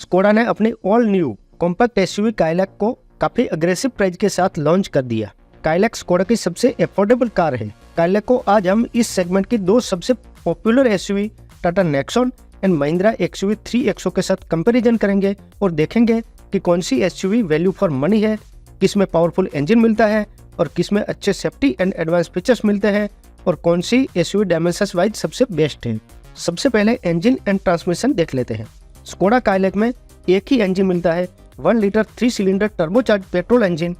Skoda ने अपनी all new compact SUV Kylaq को काफी अग्रेसिव प्राइस के साथ लॉन्च कर दिया। काइलैक स्कोडा की सबसे अफोर्डेबल कार है। काइलैक को आज हम इस सेगमेंट की दो सबसे popular SUV Tata Nexon and Mahindra XUV3XO के साथ कंपैरिजन करेंगे और देखेंगे कि कौन सी एसयूवी वैल्यू फॉर मनी है, किसमें पावरफुल इंजन मिलता है और किसमें अच्छे सेफ्टी एंड एडवांस फीचर्स मिलते हैं और कौन सी एसयूवी डायमेंशंस वाइज सबसे बेस्ट है। सबसे पहले इंजन एंड ट्रांसमिशन देख लेते हैं। स्कोडा काइलैक में एक ही इंजन मिलता है, 1 litre 3 cylinder turbocharge petrol engine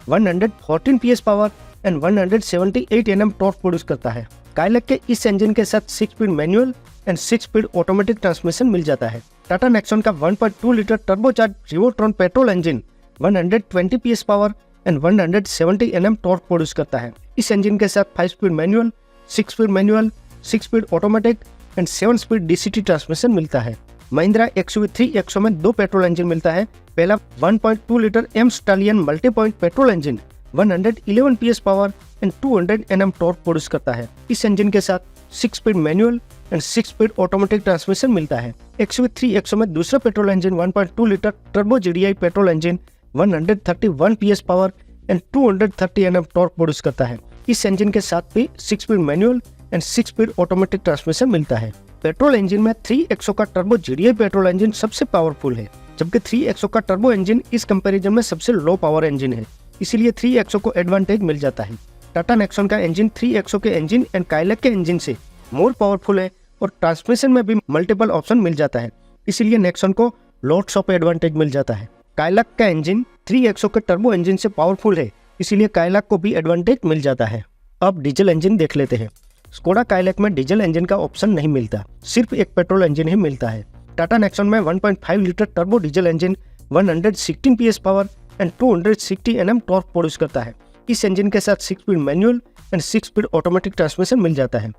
114 PS power and 178 Nm torque produce करता है। काइलैक के इस इंजन के साथ 6 speed manual and 6 speed automatic transmission मिल जाता है। टाटा नेक्सॉन का 1.2 litre turbocharge Revotron petrol engine 120 PS power and 170 Nm torque produce करता है। इस इंजन के साथ 5 speed manual, 6 speed manual, 6 speed automatic and 7 speed DCT transmission मिलता है। महिंद्रा XUV3XO में 2 पेट्रोल इंजन मिलता है। पहला 1.2 litre M stallion multi point petrol engine 111 PS power and 200 Nm torque produce करता है। इस इंजन के साथ 6 speed manual and 6 speed automatic transmission मिलता है। XUV3XO में दूसरा petrol engine 1.2 litre turbo GDI petrol engine 131 PS power and 230 Nm torque produce करता है। इस इंजन के साथ भी 6 speed manual and 6 speed automatic transmission मिलता है। पेट्रोल इंजन में 3XO का टर्बो GDI पेट्रोल इंजन सबसे पावरफुल है, जबकि 3XO का टर्बो इंजन इस कंपैरिजन में सबसे लो पावर इंजन है, इसीलिए 3XO को एडवांटेज मिल जाता है। टाटा नेक्सॉन का इंजन 3XO के इंजन एंड काइलैक के इंजन से मोर पावरफुल है और ट्रांसमिशन में भी मल्टीपल ऑप्शन मिल जाता है, इसीलिए नेक्सॉन को लॉट्स ऑफ एडवांटेज मिल जाता है। काइलैक का इंजन 3XO के टर्बो इंजन से पावरफुल है, इसीलिए काइलैक को भी एडवांटेज मिल जाता है। अब डीजल इंजन देख लेते हैं। स्कोडा काइलैक में डीजल इंजन का ऑप्शन नहीं मिलता, सिर्फ एक पेट्रोल इंजन ही मिलता है। टाटा नेक्सॉन में 1.5 litre turbo diesel engine 116 PS power and 260 Nm torque produce करता है। इस इंजन के साथ 6 speed manual and 6 speed automatic transmission मिल जाता है।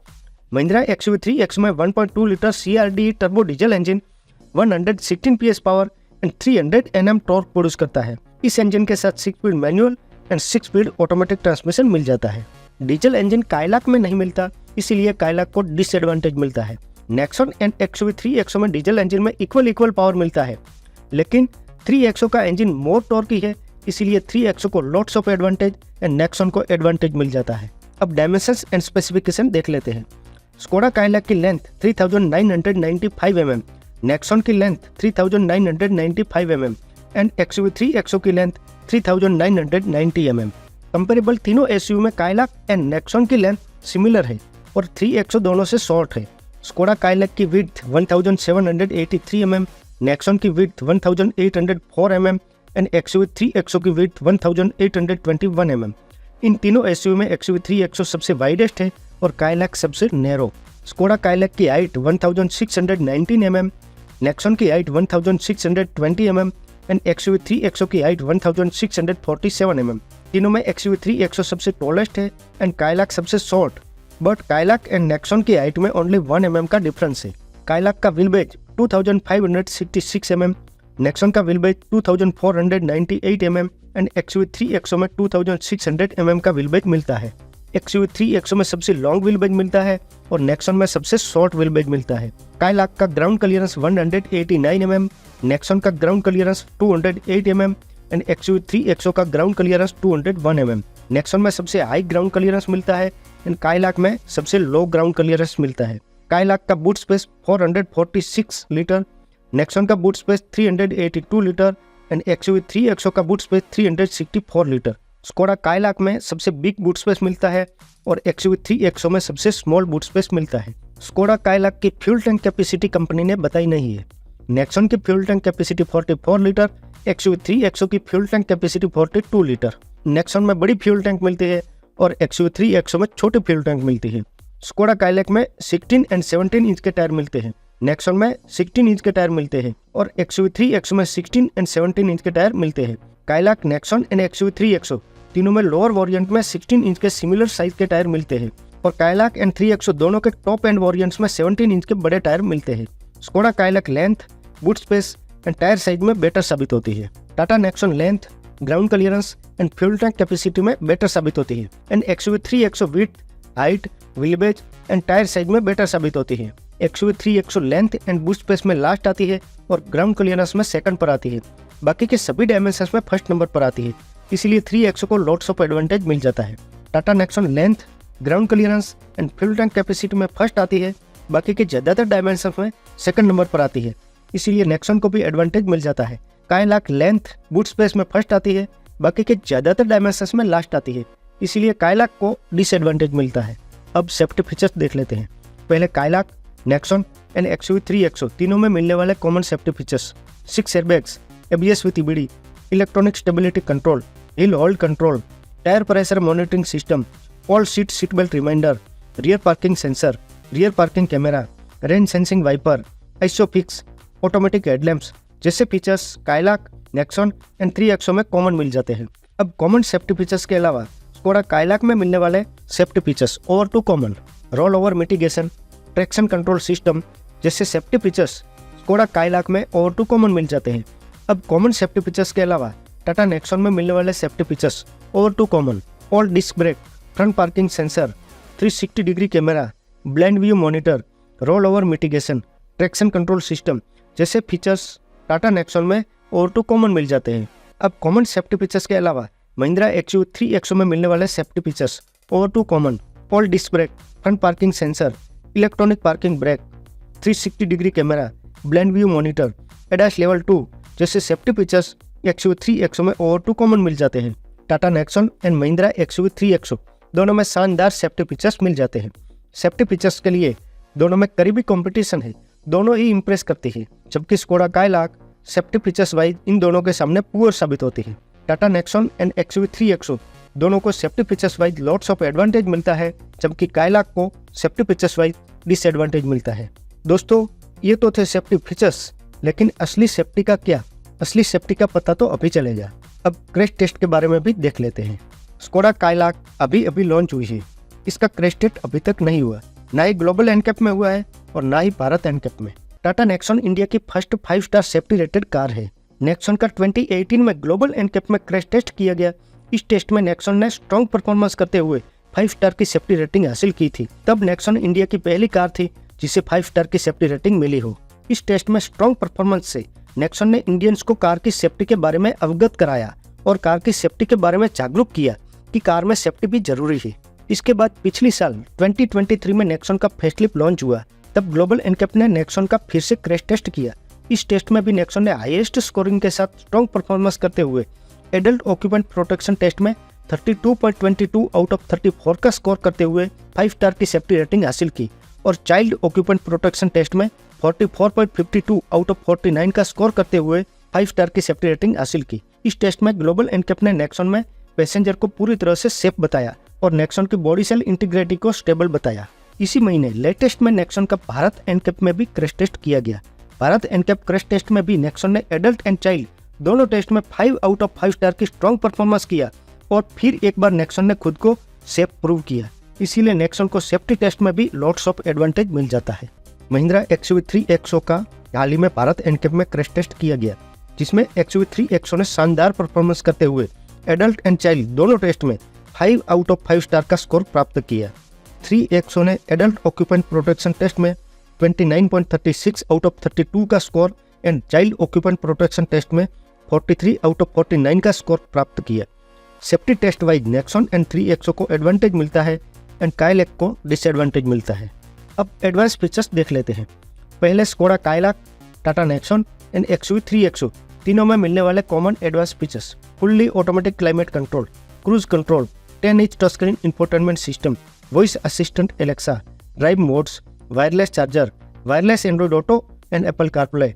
महिंद्रा XUV3XO में 1.2 litre CRDE turbo diesel engine 116 PS power and 300 Nm torque produce करता है। इस इंजन के साथ 6 speed manual and 6 speed automatic transmission मिल जाता है। डीजल इंजन काइलैक में नहीं मिलता, इसीलिए काइलैक को डिसएडवांटेज मिलता है। नेक्सॉन एंड XUV3XO में डीजल इंजन में इक्वल पावर मिलता है, लेकिन 3XO का इंजन मोर टॉर्की है, इसीलिए 3XO को lots of advantage and Nexon को एडवांटेज मिल जाता है। अब डायमेंशंस एंड स्पेसिफिकेशन देख लेते हैं। स्कोडा काइलैक की लेंथ 3995 mm, नेक्सॉन की लेंथ 3995 mm एंड XUV3XO की लेंथ 3990 mm। कंपेरेबल तीनों एसयूवी में काइलैक एंड नेक्सॉन की लेंथ सिमिलर है और 3XO दोनों से शॉर्ट है। स्कोडा काइलैक की विड्थ 1783 mm, नेक्सॉन की विड्थ 1804 mm एंड XUV3XO की विड्थ 1821 mm। इन तीनों एसयूवी में XUV3XO सबसे वाइडेस्ट है और काइलैक सबसे नैरो। स्कोडा काइलैक की हाइट 1619 mm, नेक्सॉन की हाइट 1620 mm एंड XUV3XO की हाइट 1647 mm। तीनों में XUV3XO सबसे टॉलेस्ट है एंड काइलैक सबसे short, but Kylaq and Nexon की हाइट में ओनली 1 mm का डिफरेंस है। काइलैक का व्हील बेज 2566 mm, नेक्सॉन का wheelbase 2498 mm and XUV3XO में 2600 mm का व्हील बेज मिलता है। XUV3XO में सबसे लॉन्ग व्हील बेज मिलता है और नेक्सॉन में सबसे शॉर्ट व्हील बेज मिलता है। काइलैक का ग्राउंड क्लियरेंस 189 mm, नेक्सॉन का ground clearance 208 mm and XUV3XO का ग्राउंड क्लियरेंस 201 mm। नेक्सॉन में सबसे हाई ग्राउंड क्लियरेंस मिलता है एंड काइलैक में सबसे लो ग्राउंड क्लियरेंस मिलता है। काइलैक का बूट स्पेस 446 लीटर, नेक्सॉन का boot space 382 litre and XUV3XO का boot space 364 litre. Skoda Kylaq में सबसे बिग बूट स्पेस मिलता है और XUV3XO में सबसे स्मॉल बूट स्पेस मिलता है। स्कोडा काइलैक की फ्यूल टैंक कैपेसिटी कंपनी ने बताई नहीं है। नेक्सॉन की fuel tank capacity 44 litre, XUV3XO की fuel tank capacity 42 litre. Nexon में बड़ी फ्यूल टैंक मिलती है और XUV3XO में छोटी फ्यूल टैंक मिलती है। स्कोडा काइलैक में 16 एंड 17 इंच के टायर मिलते हैं, नेक्सॉन में 16 इंच के टायर मिलते हैं और XUV3XO में 16 एंड 17 इंच के टायर मिलते हैं। काइलैक, नेक्सॉन एंड XUV3XO तीनों में लोअर वेरिएंट में 16 इंच के सिमिलर साइज के टायर मिलते हैं और काइलैक एंड 3XO दोनों के टॉप एंड वेरिएंट्स में 17 इंच के बड़े टायर मिलते हैं। Skoda Kylaq length, boot space and tyre size में बेटर साबित होती है। Tata Nexon length, ground clearance and fuel tank capacity में बेटर साबित होती है and XUV3XO width, height, wheelbase and tyre size में बेटर साबित होती है। XUV3XO length and boot space में लास्ट आती है और ग्राउंड क्लियरेंस में सेकंड पर आती है। बाकी के सभी डायमेंशंस में फर्स्ट नंबर पर आती है, इसीलिए 3XO को लॉट्स ऑफ एडवांटेज मिल जाता है। Tata Nexon length, ground clearance and fuel tank capacity में फर्स्ट आती है, बाकी के ज़्यादातर डायमेंशंस में सेकंड नंबर पर आती है, इसीलिए नेक्सॉन को भी एडवांटेज मिल जाता है। काइलैक लेंथ, बूट स्पेस में फर्स्ट आती है, बाकी के ज़्यादातर डायमेंशंस में लास्ट आती है, इसीलिए काइलैक को डिसएडवांटेज मिलता है। अब सेफ्टी फीचर्स देख लेते हैं। पहले काइलैक, नेक्सॉन एंड XUV3XO तीनों में मिलने वाले common safety features: 6 airbags, ABS with EBD, electronic stability control, hill hold control, tyre pressure monitoring system, all seat belt reminder, rear parking sensor, rear parking camera, rain sensing wiper, isofix, automatic headlamps जैसे features Kylaq, Nexon and 3XO में common मिल जाते हैं। अब common safety features के अलावा Skoda Kylaq में मिलने वाले safety features over to common: roll over mitigation, traction control system जैसे सेफ्टी फीचर्स स्कोडा काइलैक में ओवर टू कॉमन मिल जाते हैं। अब कॉमन सेफ्टी फीचर्स के अलावा टाटा नेक्सॉन में मिलने वाले safety features over to common: all disc brake, front parking sensor, 360 degree camera, blind view monitor, roll over mitigation, traction control system जैसे फीचर्स टाटा नेक्सॉन में ओवर टू कॉमन मिल जाते हैं। अब कॉमन सेफ्टी फीचर्स के अलावा महिंद्रा XUV3XO में मिलने वाले safety features over to common: all disc brake, front parking sensor, electronic parking brake, 360 degree camera, blind view monitor, ADAS level 2 जैसे सेफ्टी फीचर्स XUV3XO में ओवर टू कॉमन मिल जाते हैं। Tata Nexon and Mahindra XUV3XO दोनों में शानदार सेफ्टी फीचर्स मिल जाते हैं। सेफ्टी फीचर्स के लिए दोनों में करीबी कंपटीशन है, दोनों ही इंप्रेस करती है, जबकि Skoda Kylaq safety features wise इन दोनों के सामने पुअर साबित होती है। टाटा नेक्सॉन एंड XUV3XO दोनों को safety features wise lots of advantage मिलता है, जबकि काइलैक को सेफ्टी फीचर्स वाइज डिसएडवांटेज मिलता है। दोस्तों, ये तो थे सेफ्टी फीचर्स, लेकिन असली सेफ्टी का क्या? असली सेफ्टी का पता तो अभी चलेगा। अब क्रैश टेस्ट के बारे में भी देख लेते हैं। स्कोडा काइलैक अभी लॉन्च हुई है, इसका क्रैश टेस्ट अभी तक नहीं हुआ, ना ही ग्लोबल एनकैप में हुआ है और ना ही भारत एनकैप में। टाटा नेक्सॉन इंडिया की first 5 star safety rated car है। नेक्सॉन का 2018 में ग्लोबल एनकैप में क्रैश टेस्ट किया गया। इस टेस्ट में नेक्सॉन ने स्ट्रॉन्ग परफॉर्मेंस करते हुए 5 स्टार की सेफ्टी रेटिंग हासिल की थी। तब नेक्सॉन इंडिया की पहली कार थी जिसे 5 स्टार की सेफ्टी रेटिंग मिली हो। इस टेस्ट में स्ट्रॉन्ग परफॉर्मेंस से नेक्सॉन ने इंडियंस को कार की सेफ्टी के बारे में अवगत कराया और कार की सेफ्टी के बारे में जागरूक किया कि कार में सेफ्टी भी जरूरी है। इसके बाद पिछली साल 2023 में नेक्सॉन का फेसलिफ्ट लॉन्च हुआ। तब ग्लोबल एनकैप ने नेक्सॉन का फिर से क्रैश टेस्ट किया। इस टेस्ट में भी नेक्सॉन ने हाईएस्ट स्कोरिंग के साथ स्ट्रॉन्ग परफॉर्मेंस करते हुए एडल्ट ऑक्यूपेंट प्रोटेक्शन टेस्ट में 32.22 आउट ऑफ 34 का स्कोर करते हुए 5 स्टार की सेफ्टी रेटिंग हासिल की और चाइल्ड ऑक्यूपेंट प्रोटेक्शन टेस्ट में 44.52 आउट ऑफ 49 का स्कोर करते हुए 5 स्टार की सेफ्टी रेटिंग हासिल की। इस टेस्ट में ग्लोबल एनकैप ने नेक्सॉन में पैसेंजर को पूरी तरह से सेफ बताया और नेक्सॉन की बॉडी सेल इंटीग्रिटी को स्टेबल बताया। इसी महीने लेटेस्ट में नेक्सॉन का भारत एनकैप में भी क्रैश टेस्ट किया गया। भारत एनकैप क्रैश टेस्ट में भी नेक्सॉन ने एडल्ट एंड चाइल्ड दोनों टेस्ट में 5 आउट ऑफ 5 स्टार की स्ट्रॉन्ग परफॉर्मेंस किया और फिर एक बार नेक्सॉन ने खुद को सेफ प्रूव किया। इसीलिए नेक्सॉन को सेफ्टी टेस्ट में भी लॉट्स ऑफ एडवांटेज मिल जाता है। महिंद्रा XUV3XO का हाल ही में भारत एनकैप में क्रैश टेस्ट किया गया, जिसमें XUV3XO ने शानदार परफॉर्मेंस करते हुए एडल्ट एंड चाइल्ड दोनों टेस्ट में 5 आउट ऑफ 5 स्टार का स्कोर प्राप्त किया। 3XO ने एडल्ट ऑक्यूपेंट प्रोटेक्शन टेस्ट में 29.36 आउट ऑफ 32 का score and child occupant protection test में 43 आउट ऑफ 49 का स्कोर प्राप्त किया। Safety test wise Nexon and 3XO को एडवांटेज मिलता है एंड काइलैक को डिसएडवांटेज मिलता है। अब एडवांस फीचर्स देख लेते हैं। पहले Skoda Kylaq, Tata Nexon and XUV3XO तीनों में मिलने वाले common advance features: fully automatic climate control, cruise control, 10 inch touch screen infotainment system, voice assistant Alexa, drive modes, wireless charger, wireless Android Auto and Apple CarPlay,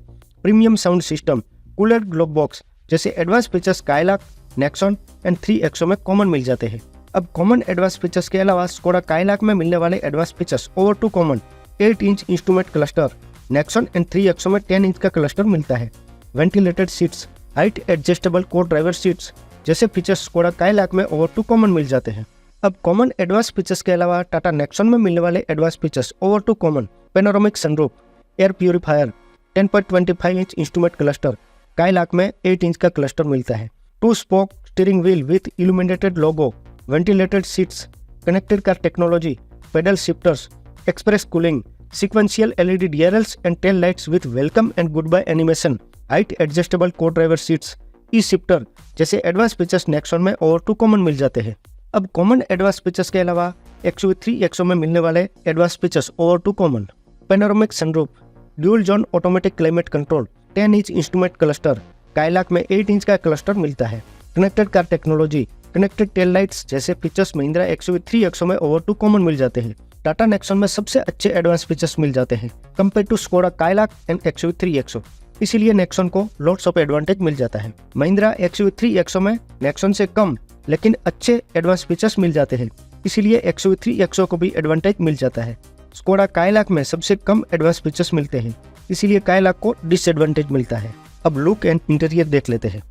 premium sound system, cooler glove box जैसे advance features Kylaq, Nexon and 3XO में common मिल जाते हैं। अब common advance features के अलावा Skoda Kylaq में मिलने वाले advance features over to common: 8 inch instrument cluster, Nexon and 3XO में 10 इंच का क्लस्टर मिलता है, ventilated seats, height adjustable co driver seats जैसे फीचर्स स्कोडा काइलैक में ओवर टू कॉमन मिल जाते हैं। अब कॉमन एडवांस फीचर्स के अलावा टाटा नेक्सॉन में मिलने वाले advance features over to common: panoramic sunroof, air purifier, 10.25 inch instrument cluster, Kylaq में 8 इंच का क्लस्टर मिलता है, 2 spoke steering wheel with illuminated logo, ventilated seats, connected car technology, paddle shifters, express cooling, sequential LED DRLs and tail lights with welcome and goodbye animation, height adjustable co-driver seats, e-shifter जैसे advance features Nexon में over to common मिल जाते हैं। अब common advance features के अलावा XUV3XO में मिलने वाले advance features over to common, panoramic sunroof, dual zone automatic climate control, 10 inch instrument cluster, Kylaq में 8 इंच का क्लस्टर मिलता है, connected car technology, connected tail lights जैसे फीचर्स महिंद्रा XUV3XO में ओवर टू कॉमन मिल जाते हैं। टाटा नेक्सॉन में सबसे अच्छे एडवांस फीचर्स मिल जाते हैं compare to Skoda Kylaq and XUV3XO, इसीलिए नेक्सॉन को लॉट्स ऑफ एडवांटेज मिल जाता है। महिंद्रा XUV3XO में नेक्सॉन से कम लेकिन अच्छे एडवांस फीचर्स मिल जाते हैं, इसीलिए XUV3XO को भी एडवांटेज मिल जाता है। स्कोडा काइलैक में सबसे कम एडवांस फीचर्स मिलते हैं, इसीलिए काइलैक को डिसएडवांटेज मिलता है। अब लुक एंड इंटीरियर देख लेते हैं।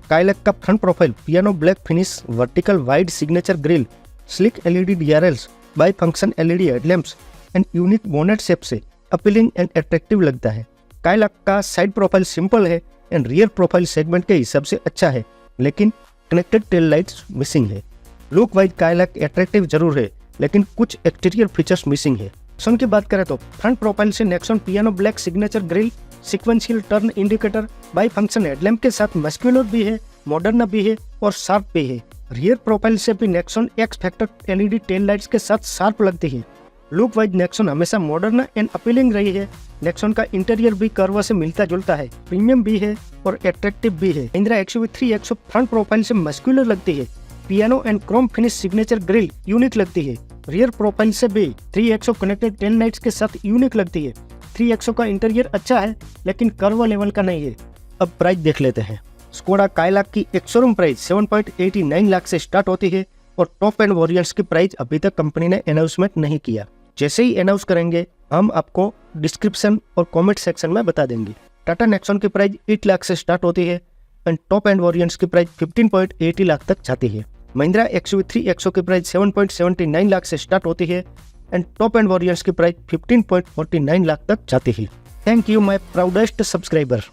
काइलैक का front profile piano black finish, vertical wide signature grille, slick LED DRLs, bi function LED headlamps and unique bonnet shape से अपीलिंग एंड अट्रैक्टिव लगता है। काइलैक का साइड प्रोफाइल सिंपल है and rear profile segment के हिसाब से अच्छा है, लेकिन कनेक्टेड टेल लाइट्स मिसिंग है। लुक वाइज काइलैक अट्रैक्टिव जरूर है, लेकिन कुछ एक्सटीरियर फीचर्स मिसिंग है। नेक्सॉन की बात करें तो फ्रंट प्रोफाइल से Nexon piano black signature grill, sequential turn indicator, by function headlamp के साथ मस्क्यूलर भी है, मॉडर्न भी है और शार्प भी है। रियर प्रोफाइल से भी Nexon x factor LED tail lights के साथ शार्प लगती है। लुक वाइज नेक्सॉन हमेशा मॉडर्न एंड अपीलिंग रही है। नेक्सॉन का इंटीरियर भी कर्व से मिलता जुलता है, प्रीमियम भी है और अट्रैक्टिव भी है। महिंद्रा XUV3XO फ्रंट प्रोफाइल से मस्क्यूलर लगती है, piano and Chrome finish signature grill unique लगती है। रियर प्रोफाइल से भी 3XO कनेक्टेड टेल लाइट्स के साथ यूनिक लगती है। 3XO का इंटीरियर अच्छा है, लेकिन कर्व लेवल का नहीं है। अब प्राइस देख लेते हैं। स्कोडा काइलैक की एक शोरूम प्राइस 7.89 लाख से स्टार्ट होती है और टॉप एंड वेरिएंट्स की प्राइस अभी तक कंपनी ने अनाउंसमेंट नहीं किया। जैसे ही अनाउंस करेंगे हम आपको डिस्क्रिप्शन और कमेंट सेक्शन में बता देंगे। टाटा नेक्सॉन की प्राइस 8 लाख से स्टार्ट होती है एंड टॉप एंड वेरिएंट्स की प्राइस 15.80 लाख तक जाती है। महिंद्रा XUV3XO की प्राइस 7.79 लाख से स्टार्ट होती है एंड टॉप एंड वेरिएंट्स की प्राइस 15.49 लाख तक जाती है। Thank you my proudest subscriber.